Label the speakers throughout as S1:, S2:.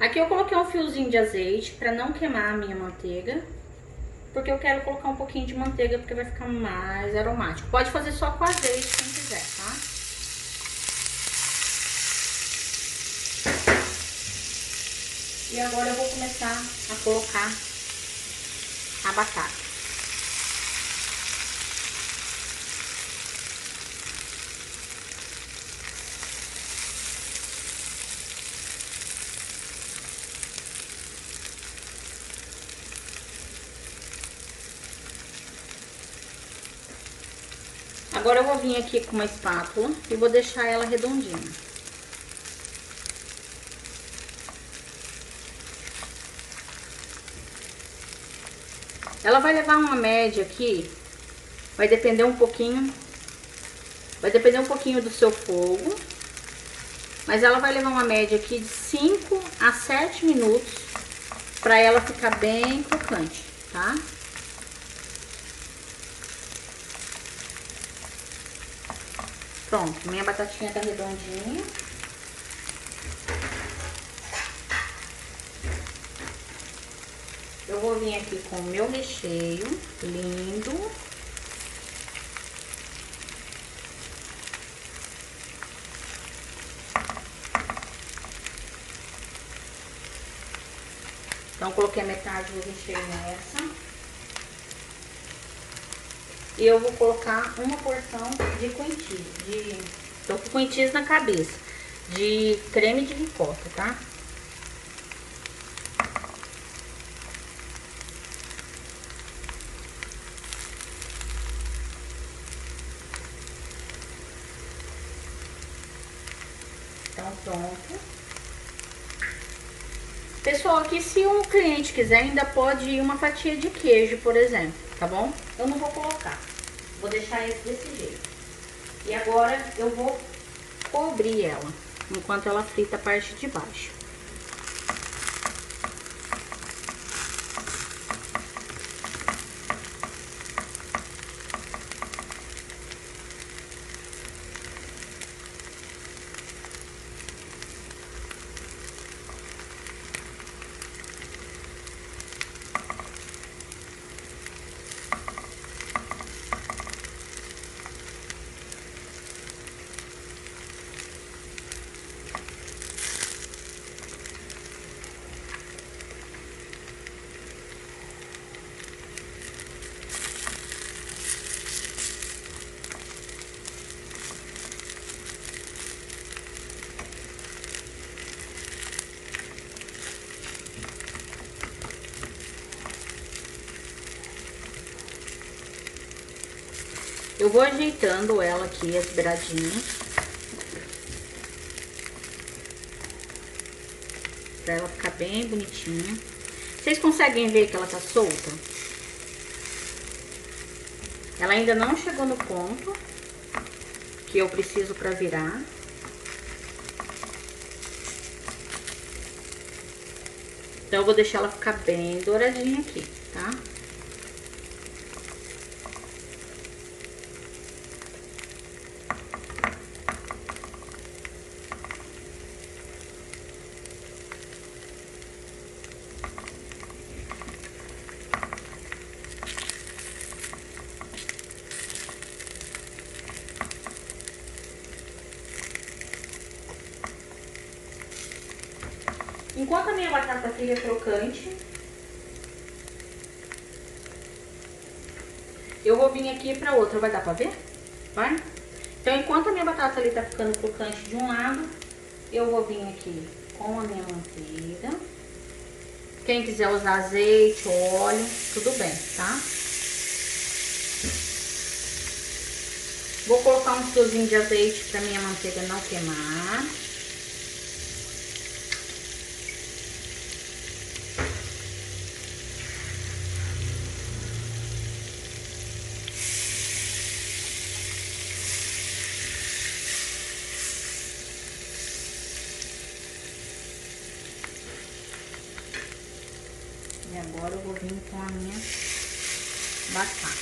S1: Aqui eu coloquei um fiozinho de azeite pra não queimar a minha manteiga. Porque eu quero colocar um pouquinho de manteiga, porque vai ficar mais aromático. Pode fazer só com azeite, quem quiser, tá? E agora eu vou começar a colocar a batata. Agora eu vou vir aqui com uma espátula e vou deixar ela redondinha. Ela vai levar uma média aqui, vai depender um pouquinho do seu fogo, mas ela vai levar uma média aqui de 5 a 7 minutos para ela ficar bem crocante, tá? Pronto, minha batatinha tá redondinha. Eu vou vir aqui com o meu recheio lindo. Então, coloquei a metade do recheio nessa. E eu vou colocar uma porção de cream cheese, tô com cream cheese na cabeça, de creme de ricota, tá? Então, pronto. Pessoal, aqui se um cliente quiser, ainda pode ir uma fatia de queijo, por exemplo, tá bom? Eu não vou colocar, vou deixar esse desse jeito. E agora eu vou cobrir ela, enquanto ela frita a parte de baixo. Eu vou ajeitando ela aqui, as beiradinhas, pra ela ficar bem bonitinha. Vocês conseguem ver que ela tá solta? Ela ainda não chegou no ponto que eu preciso pra virar. Então, eu vou deixar ela ficar bem douradinha aqui, tá? Enquanto a minha batata fica crocante, eu vou vir aqui pra outra. Vai dar pra ver? Vai? Então, enquanto a minha batata ali tá ficando crocante de um lado, eu vou vir aqui com a minha manteiga. Quem quiser usar azeite, óleo, tudo bem, tá? Vou colocar um fiozinho de azeite pra minha manteiga não queimar. E agora eu vou vir com a minha batata.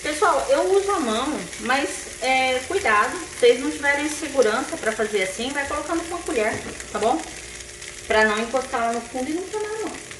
S1: Pessoal, eu uso a mão, mas cuidado, vocês não tiverem segurança pra fazer assim, vai colocando com a colher, tá bom? Pra não encostar lá no fundo e não queimar não.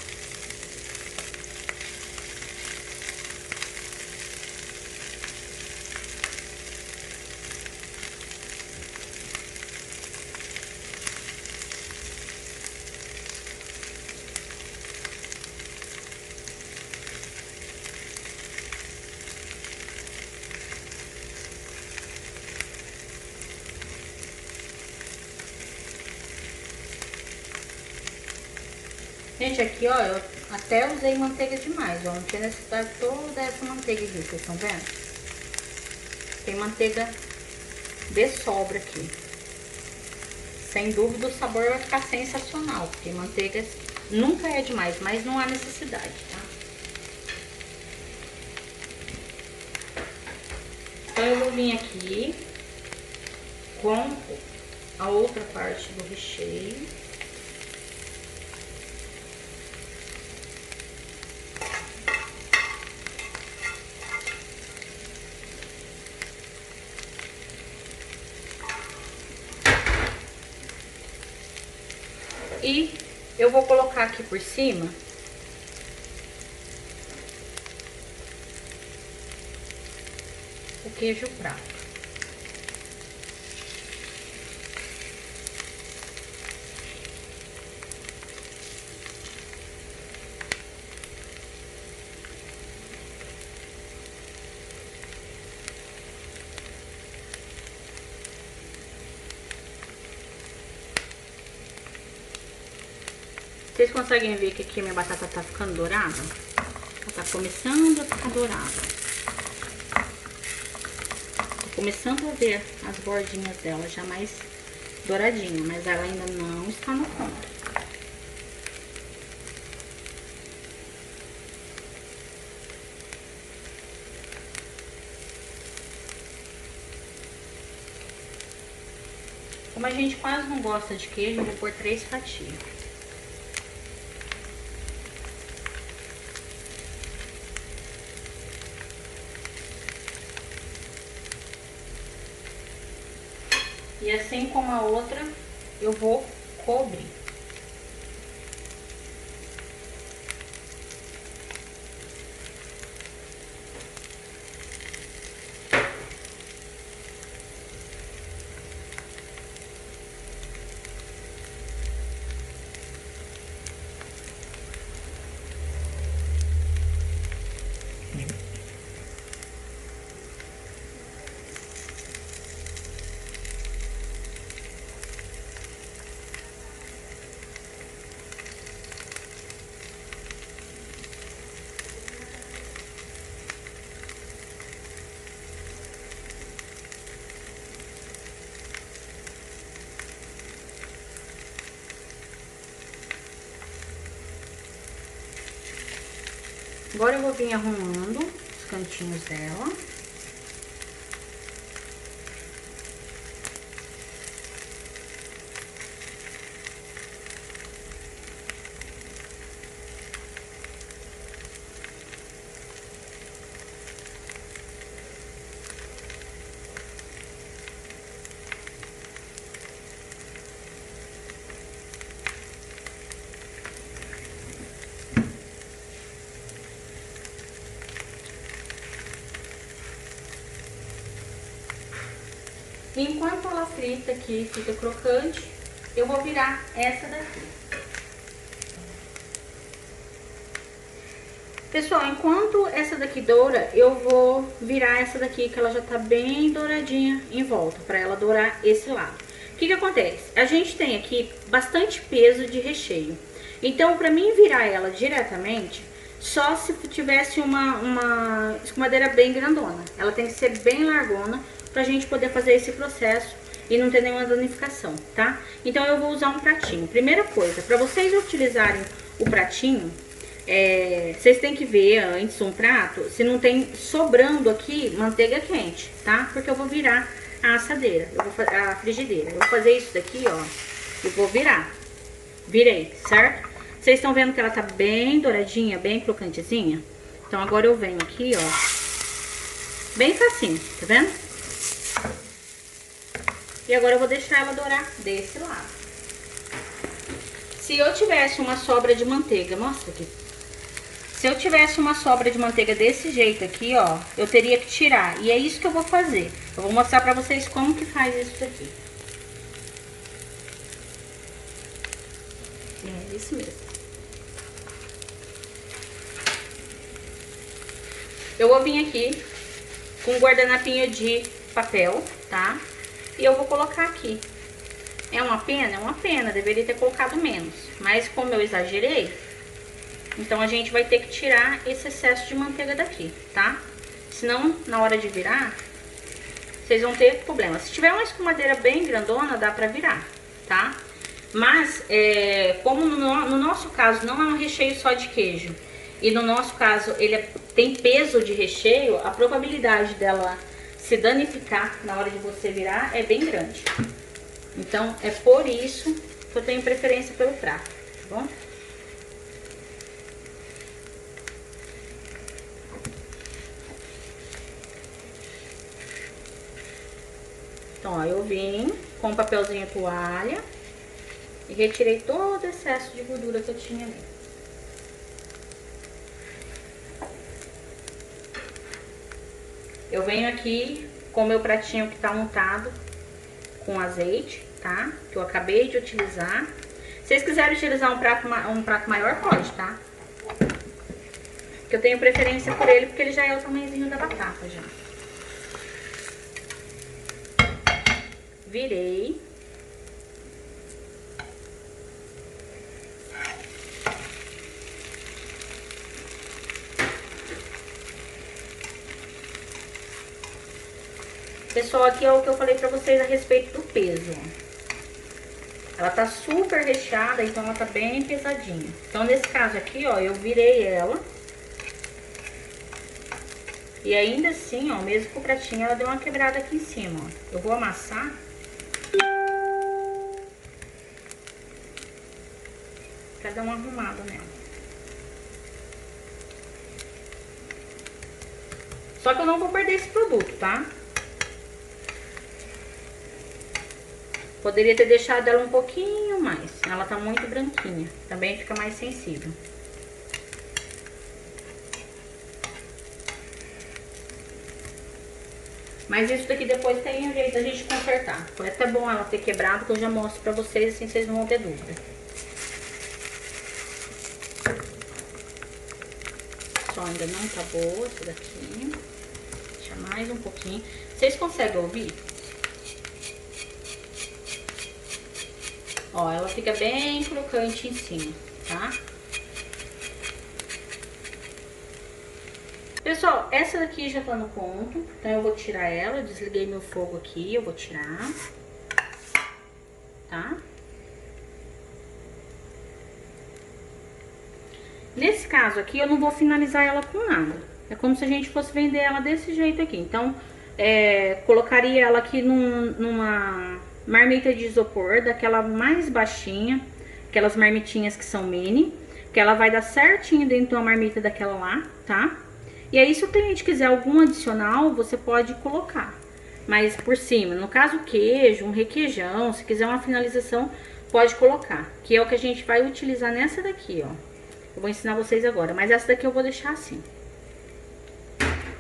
S1: Gente, aqui, ó, eu até usei manteiga demais, ó. Não tinha necessidade de toda essa manteiga aqui, vocês estão vendo? Tem manteiga de sobra aqui. Sem dúvida o sabor vai ficar sensacional, porque manteiga nunca é demais, mas não há necessidade, tá? Então eu vou vir aqui com a outra parte do recheio. E eu vou colocar aqui por cima o queijo prato. Vocês conseguem ver que aqui a minha batata tá ficando dourada? Ela tá começando a ficar dourada. Tô começando a ver as bordinhas dela já mais douradinha, mas ela ainda não está no ponto. Como a gente quase não gosta de queijo, eu vou pôr 3 fatias. E assim como a outra, eu vou cobrir. Agora eu vou vir arrumando os cantinhos dela. Enquanto ela frita aqui, fica crocante, eu vou virar essa daqui. Pessoal, enquanto essa daqui doura, eu vou virar essa daqui, que ela já tá bem douradinha em volta, pra ela dourar esse lado. O que que acontece? A gente tem aqui bastante peso de recheio. Então, pra mim virar ela diretamente, só se tivesse uma escumadeira bem grandona. Ela tem que ser bem largona, pra gente poder fazer esse processo e não ter nenhuma danificação, tá? Então eu vou usar um pratinho. Primeira coisa, pra vocês utilizarem o pratinho, vocês têm que ver antes um prato, se não tem sobrando aqui manteiga quente, tá? Porque eu vou virar a assadeira, a frigideira. Eu vou fazer isso daqui, ó, e vou virar. Virei, certo? Vocês estão vendo que ela tá bem douradinha, bem crocantezinha? Então agora eu venho aqui, ó, bem facinho, tá vendo? E agora eu vou deixar ela dourar desse lado. Se eu tivesse uma sobra de manteiga, mostra aqui. Se eu tivesse uma sobra de manteiga desse jeito aqui, ó, eu teria que tirar. E é isso que eu vou fazer. Eu vou mostrar pra vocês como que faz isso daqui. É isso mesmo. Eu vou vir aqui com um guardanapinho de papel, tá? E eu vou colocar aqui. É uma pena? É uma pena, deveria ter colocado menos. Mas como eu exagerei, então a gente vai ter que tirar esse excesso de manteiga daqui, tá? Senão, na hora de virar, vocês vão ter problema. Se tiver uma escumadeira bem grandona, dá pra virar, tá? Mas, como no nosso caso não é um recheio só de queijo, e no nosso caso ele tem peso de recheio, a probabilidade dela se danificar na hora de você virar é bem grande. Então, é por isso que eu tenho preferência pelo prato, tá bom? Então, ó, eu vim com um papelzinho toalha e retirei todo o excesso de gordura que eu tinha ali. Eu venho aqui com o meu pratinho que tá untado com azeite, tá? Que eu acabei de utilizar. Se vocês quiserem utilizar um prato maior, pode, tá? Que eu tenho preferência por ele porque ele já é o tamanhozinho da batata já. Virei. Pessoal, aqui é o que eu falei pra vocês a respeito do peso. Ela tá super recheada, então ela tá bem pesadinha. Então, nesse caso aqui, ó, eu virei ela. E ainda assim, ó, mesmo com o pratinho, ela deu uma quebrada aqui em cima, ó. Eu vou amassar. Pra dar uma arrumada nela. Só que eu não vou perder esse produto, tá? Poderia ter deixado ela um pouquinho mais. Ela tá muito branquinha. Também fica mais sensível. Mas isso daqui depois tem um jeito da gente consertar. Foi até bom ela ter quebrado, que eu já mostro pra vocês, assim vocês não vão ter dúvida. Só ainda não tá boa essa daqui. Deixa mais um pouquinho. Vocês conseguem ouvir? Ó, ela fica bem crocante em cima, tá? Pessoal, essa daqui já tá no ponto, então eu vou tirar ela. Eu desliguei meu fogo aqui, eu vou tirar, tá? Nesse caso aqui, eu não vou finalizar ela com nada. É como se a gente fosse vender ela desse jeito aqui. Então, colocaria ela aqui numa marmita de isopor, daquela mais baixinha, aquelas marmitinhas que são mini, que ela vai dar certinho dentro de uma marmita daquela lá, tá? E aí, se o cliente quiser algum adicional, você pode colocar, mas por cima. No caso, queijo, um requeijão, se quiser uma finalização, pode colocar, que é o que a gente vai utilizar nessa daqui, ó. Eu vou ensinar vocês agora, mas essa daqui eu vou deixar assim.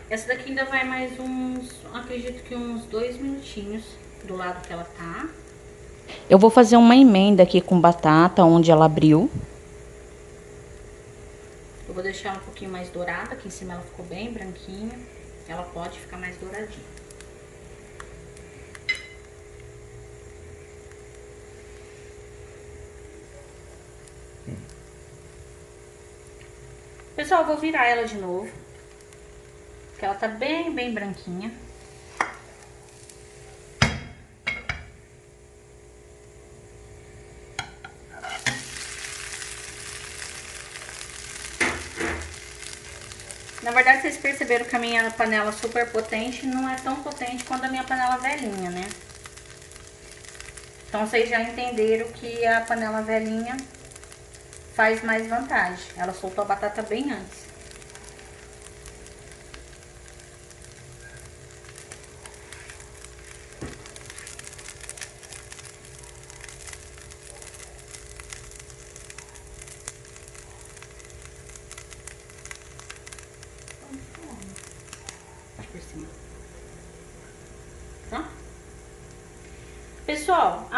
S1: Essa daqui ainda vai mais uns, acredito que uns 2 minutinhos do lado que ela tá. Eu vou fazer uma emenda aqui com batata, onde ela abriu. Eu vou deixar ela um pouquinho mais dourada, aqui em cima ela ficou bem branquinha. Ela pode ficar mais douradinha. Pessoal, eu vou virar ela de novo, porque ela tá bem branquinha. Na verdade, vocês perceberam que a minha panela super potente não é tão potente quanto a minha panela velhinha, né? Então, vocês já entenderam que a panela velhinha faz mais vantagem. Ela soltou a batata bem antes.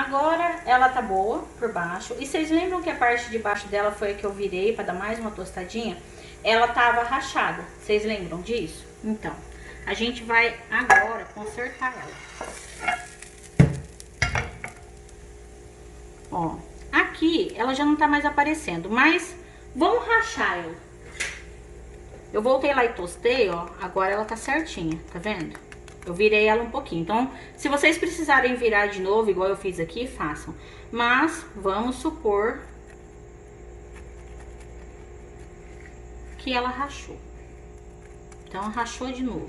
S1: agora ela tá boa por baixo. E vocês lembram que a parte de baixo dela foi a que eu virei para dar mais uma tostadinha? Ela tava rachada. Vocês lembram disso? Então, a gente vai agora consertar ela. Ó, aqui ela já não tá mais aparecendo, mas vamos rachar ela. Eu voltei lá e tostei, ó, agora ela tá certinha, tá vendo? Eu virei ela um pouquinho. Então, se vocês precisarem virar de novo, igual eu fiz aqui, façam. Mas, vamos supor que ela rachou. Então, rachou de novo.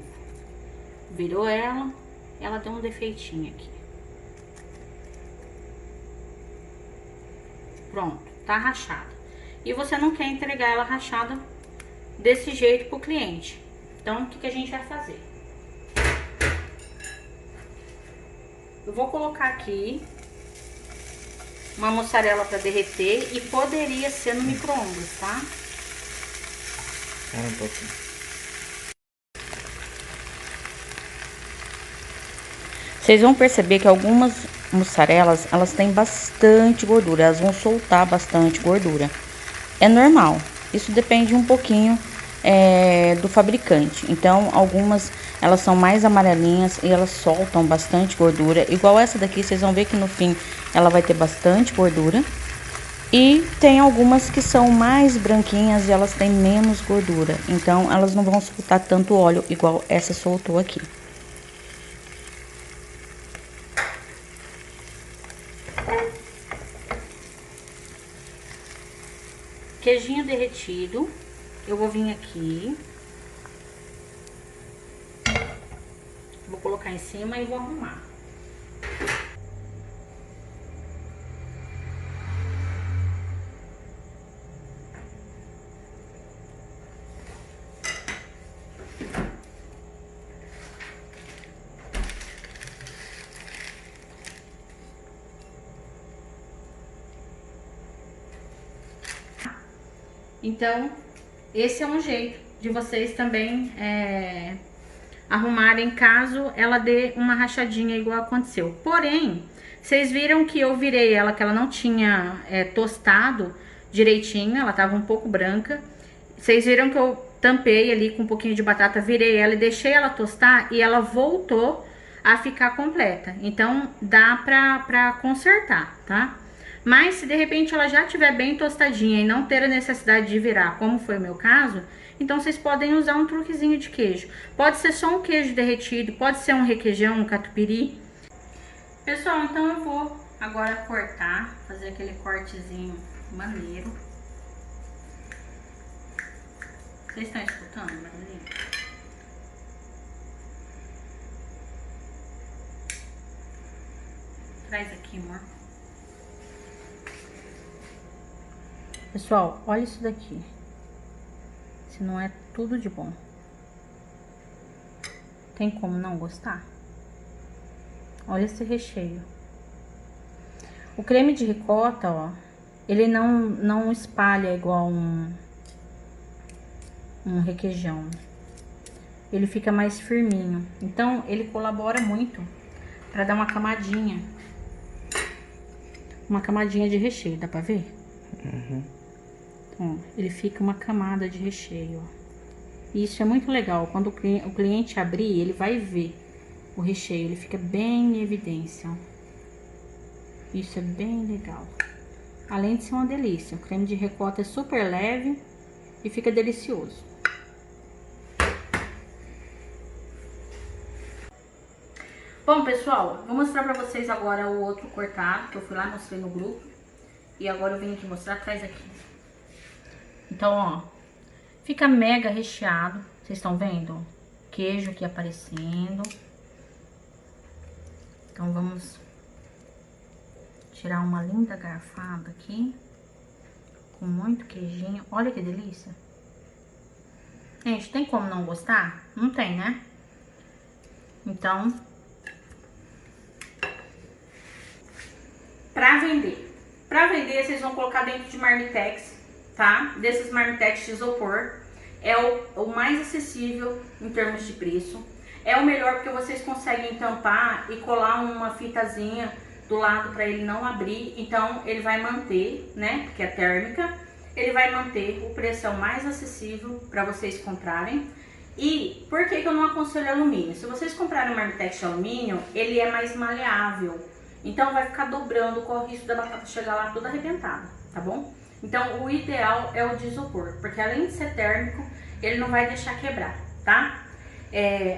S1: Virou ela, ela deu um defeitinho aqui. Pronto, tá rachada. E você não quer entregar ela rachada desse jeito pro cliente. Então, o que a gente vai fazer? Eu vou colocar aqui uma mussarela para derreter e poderia ser no micro-ondas, tá?
S2: Um pouquinho.
S3: Vocês vão perceber que algumas mussarelas, elas têm bastante gordura, elas vão soltar bastante gordura. É normal, isso depende um pouquinho do fabricante. Então, algumas elas são mais amarelinhas e elas soltam bastante gordura. Igual essa daqui, vocês vão ver que no fim ela vai ter bastante gordura. E tem algumas que são mais branquinhas e elas têm menos gordura. Então, elas não vão soltar tanto óleo igual essa soltou aqui.
S1: Queijinho derretido, eu vou vir aqui, vou colocar em cima e vou arrumar. Então, esse é um jeito de vocês também arrumarem caso ela dê uma rachadinha igual aconteceu. Porém, vocês viram que eu virei ela, que ela não tinha tostado direitinho, ela tava um pouco branca. Vocês viram que eu tampei ali com um pouquinho de batata, virei ela e deixei ela tostar e ela voltou a ficar completa. Então, dá pra consertar, tá? Mas se de repente ela já estiver bem tostadinha e não ter a necessidade de virar, como foi o meu caso, então vocês podem usar um truquezinho de queijo. Pode ser só um queijo derretido, pode ser um requeijão, um catupiry. Pessoal, então eu vou agora cortar, fazer aquele cortezinho maneiro. Vocês estão escutando, Marilene? Traz aqui, amor. Pessoal, olha isso daqui. Se não é tudo de bom. Tem como não gostar? Olha esse recheio. O creme de ricota, ó, ele não espalha igual um requeijão. Ele fica mais firminho. Então, ele colabora muito para dar uma camadinha. Uma camadinha de recheio, dá pra ver?
S2: Uhum.
S1: Então, ele fica uma camada de recheio, ó. E isso é muito legal. Quando o cliente abrir, ele vai ver o recheio. Ele fica bem em evidência, ó. Isso é bem legal. Além de ser uma delícia. O creme de ricota é super leve e fica delicioso. Bom, pessoal, vou mostrar pra vocês agora o outro cortado, que eu fui lá, mostrei no grupo. E agora eu vim aqui mostrar, traz aqui. Então, ó, fica mega recheado. Vocês estão vendo? Queijo aqui aparecendo. Então, vamos tirar uma linda garfada aqui. Com muito queijinho. Olha que delícia. Gente, tem como não gostar? Não tem, né? Então, pra vender, vocês vão colocar dentro de marmitex, tá? Desses marmitex de isopor. É o mais acessível em termos de preço. É o melhor porque vocês conseguem tampar e colar uma fitazinha do lado para ele não abrir, então ele vai manter, né, porque é térmica, ele vai manter o preço mais acessível para vocês comprarem. E por que eu não aconselho alumínio? Se vocês comprarem um Marmitex de alumínio, ele é mais maleável, então vai ficar dobrando, corre o risco da batata chegar lá toda arrebentada, tá bom? Então o ideal é o de isopor, porque além de ser térmico, ele não vai deixar quebrar, tá?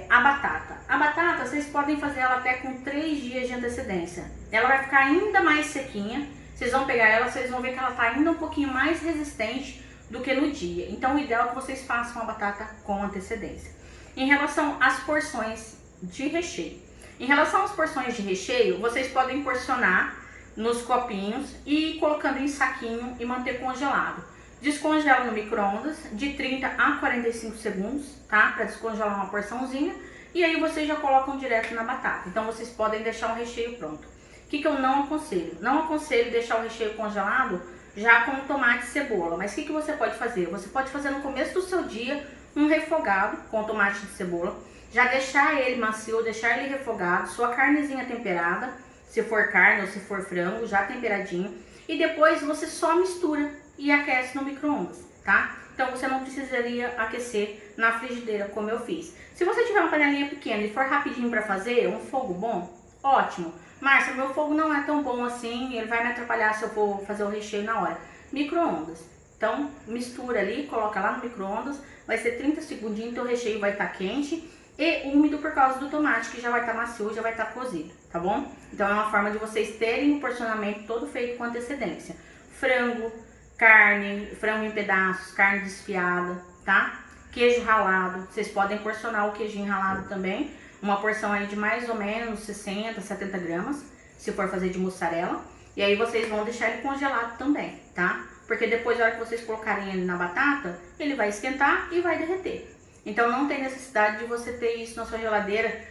S1: A batata vocês podem fazer ela até com 3 dias de antecedência. Ela vai ficar ainda mais sequinha. Vocês vão pegar ela, vocês vão ver que ela tá ainda um pouquinho mais resistente do que no dia. Então o ideal é que vocês façam a batata com antecedência. Em relação às porções de recheio. Em relação às porções de recheio, vocês podem porcionar nos copinhos e ir colocando em saquinho e manter congelado. Descongela no micro-ondas de 30 a 45 segundos, tá? Para descongelar uma porçãozinha. E aí vocês já colocam direto na batata. Então vocês podem deixar o recheio pronto. O que eu não aconselho? Não aconselho deixar o recheio congelado já com tomate e cebola. Mas o que você pode fazer? Você pode fazer no começo do seu dia um refogado com tomate e cebola. Já deixar ele macio, deixar ele refogado, sua carnezinha temperada, se for carne ou se for frango, já temperadinho. E depois você só mistura e aquece no micro-ondas, tá? Então você não precisaria aquecer na frigideira como eu fiz. Se você tiver uma panelinha pequena e for rapidinho para fazer, um fogo bom, ótimo. Márcia, meu fogo não é tão bom assim, ele vai me atrapalhar se eu for fazer o recheio na hora. Micro-ondas. Então mistura ali, coloca lá no micro-ondas, vai ser 30 segundinhos, então o recheio vai estar quente e úmido por causa do tomate, que já vai estar macio, já vai estar cozido, tá bom? Então é uma forma de vocês terem o porcionamento todo feito com antecedência. Frango, carne, frango em pedaços, carne desfiada, tá? Queijo ralado, vocês podem porcionar o queijinho ralado também. Uma porção aí de mais ou menos 60, 70 gramas, se for fazer de mussarela. E aí vocês vão deixar ele congelado também, tá? Porque depois, na hora que vocês colocarem ele na batata, ele vai esquentar e vai derreter. Então não tem necessidade de você ter isso na sua geladeira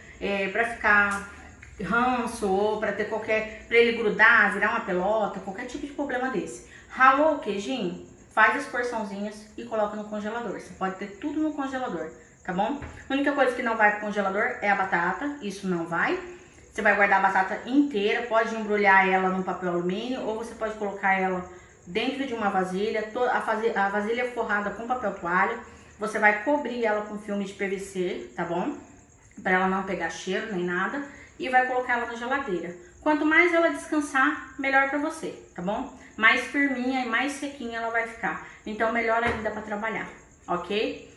S1: pra ficar ranço ou pra ter pra ele grudar, virar uma pelota, qualquer tipo de problema desse. Ralou o queijinho? Faz as porçãozinhas e coloca no congelador. Você pode ter tudo no congelador, tá bom? A única coisa que não vai pro congelador é a batata, isso não vai. Você vai guardar a batata inteira, pode embrulhar ela num papel alumínio ou você pode colocar ela dentro de uma vasilha, a vasilha forrada com papel toalha. Você vai cobrir ela com filme de PVC, tá bom? Para ela não pegar cheiro nem nada. E vai colocar ela na geladeira. Quanto mais ela descansar, melhor para você, tá bom? Mais firminha e mais sequinha ela vai ficar. Então melhor ainda para trabalhar, ok?